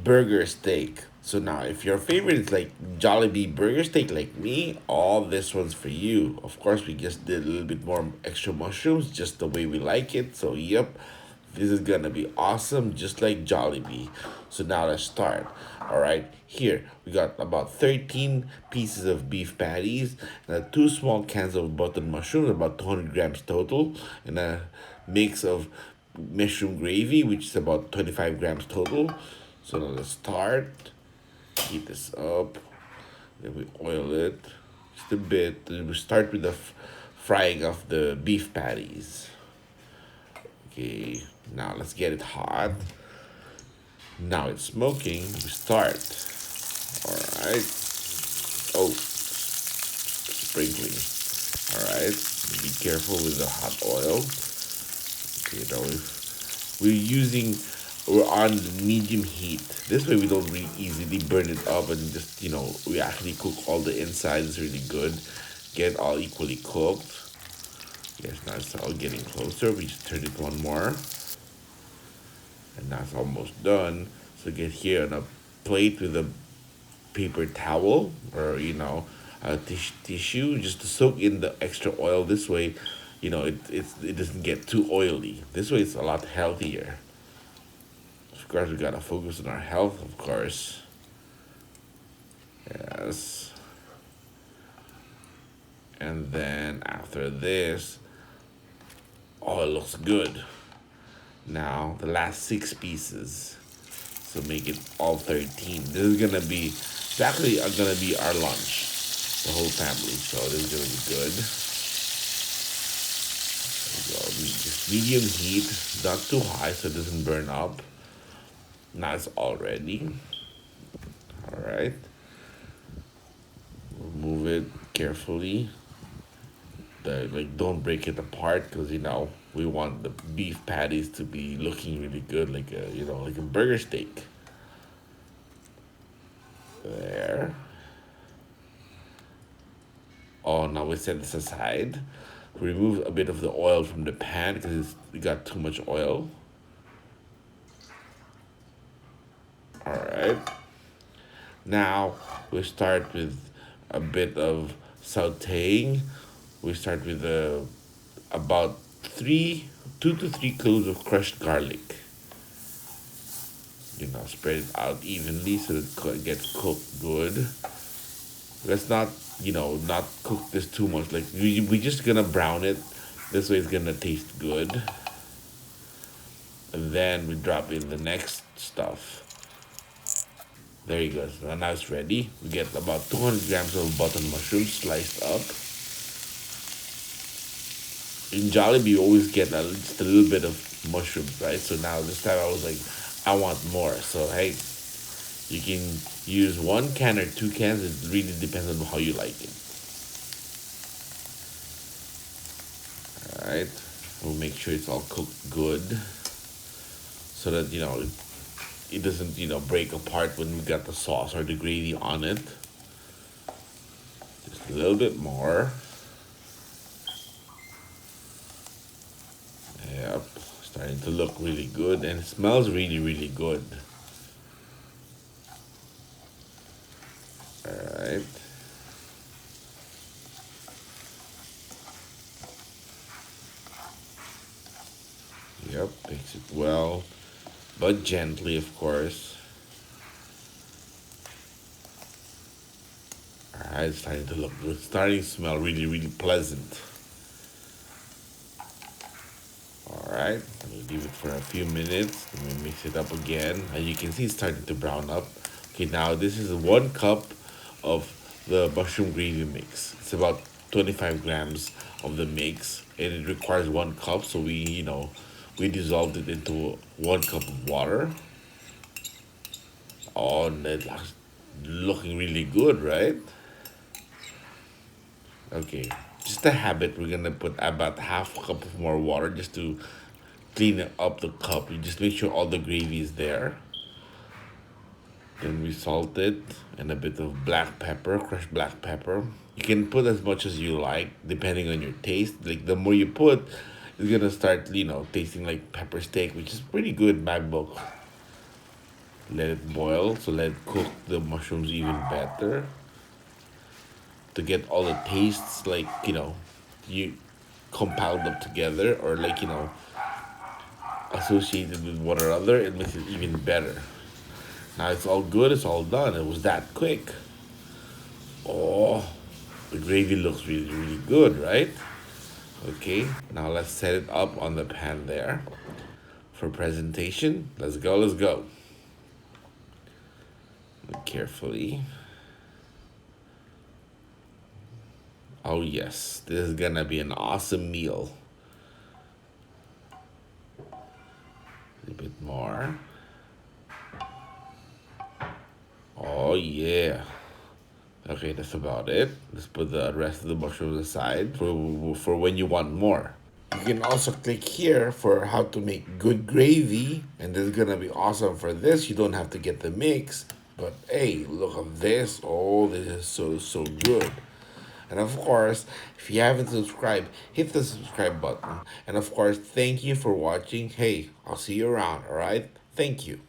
burger steak. So now, if your favorite is like Jollibee burger steak like me, all this one's for you. Of course, we just did a little bit more extra mushrooms, just the way we like it. So, yep, this is gonna be awesome, just like Jollibee. So now let's start. All right, here we got about 13 pieces of beef patties, and two small cans of buttered mushrooms, about 200 grams total, and a mix of mushroom gravy, which is about 25 grams total. So now let's start. Heat this up. Then we oil it just a bit. Then we start with the frying of the beef patties. Okay, now let's get it hot. Now it's smoking. We start. All right. Oh, sprinkling. All right. Be careful with the hot oil. Okay, now we're on medium heat. This way we don't really easily burn it up and just, we actually cook all the insides really good. Get it all equally cooked. Yes, now it's all getting closer. We just turn it one more. And that's almost done. So get here on a plate with a paper towel or, a tissue just to soak in the extra oil. This way, it doesn't get too oily. This way it's a lot healthier. Of course, we gotta focus on our health, of course. Yes. And then after this, oh, it looks good. Now, the last six pieces. So make it all 13. This is gonna be, it's actually gonna be our lunch. The whole family. So this is gonna be good. Just medium heat, not too high so it doesn't burn up. Now it's all ready. All right. Remove it carefully. Don't break it apart because we want the beef patties to be looking really good, like a burger steak. There. Oh, now we set this aside. Remove a bit of the oil from the pan because it got too much oil. All right. Now we start with a bit of sautéing. We start with about two to three cloves of crushed garlic. Spread it out evenly so it gets cooked good. Let's not cook this too much. Like we just gonna brown it. This way it's gonna taste good. And then we drop in the next stuff. There you go. So now it's ready. We get about 200 grams of button mushrooms sliced up. In Jollibee, you always get just a little bit of mushrooms, right? So now this time I was like, I want more. So hey, you can use one can or two cans. It really depends on how you like it. All right. We'll make sure it's all cooked good, so that it doesn't break apart when we got the sauce or the gravy on it. Just a little bit more. Yep, starting to look really good and it smells really, really good. Alright. Yep, mix it well, but gently, of course. Alright, it's starting to look good. It's starting to smell really, really pleasant. Alright, let me leave it for a few minutes. Let me mix it up again. As you can see, it's starting to brown up. Okay, now this is 1 cup of the mushroom gravy mix. It's about 25 grams of the mix, and it requires 1 cup. So we dissolved it into 1 cup of water. Oh, and it's looking really good, right? Okay, just a habit. We're gonna put about half a cup of more water just to clean up the cup. You just make sure all the gravy is there. Then we salt it and a bit of black pepper, crushed black pepper. You can put as much as you like, depending on your taste. Like the more you put, it's gonna start, tasting like pepper steak, which is pretty good in my book. Let it boil, so let it cook the mushrooms even better to get all the tastes, like, you compiled them together, or like, associated with one another. It makes it even better. Now it's all good, it's all done. It was that quick. Oh, the gravy looks really, really good, right? Okay, now let's set it up on the pan there for presentation. Let's go, let's go. Carefully. Oh, yes, this is gonna be an awesome meal. A bit more. Oh, yeah. Okay, that's about it. Let's put the rest of the mushrooms aside for when you want more. You can also click here for how to make good gravy, and this is gonna be awesome for this. You don't have to get the mix, but hey, look at this. Oh, this is so, so good. And of course, if you haven't subscribed, hit the subscribe button. And of course, thank you for watching. Hey, I'll see you around, alright? Thank you.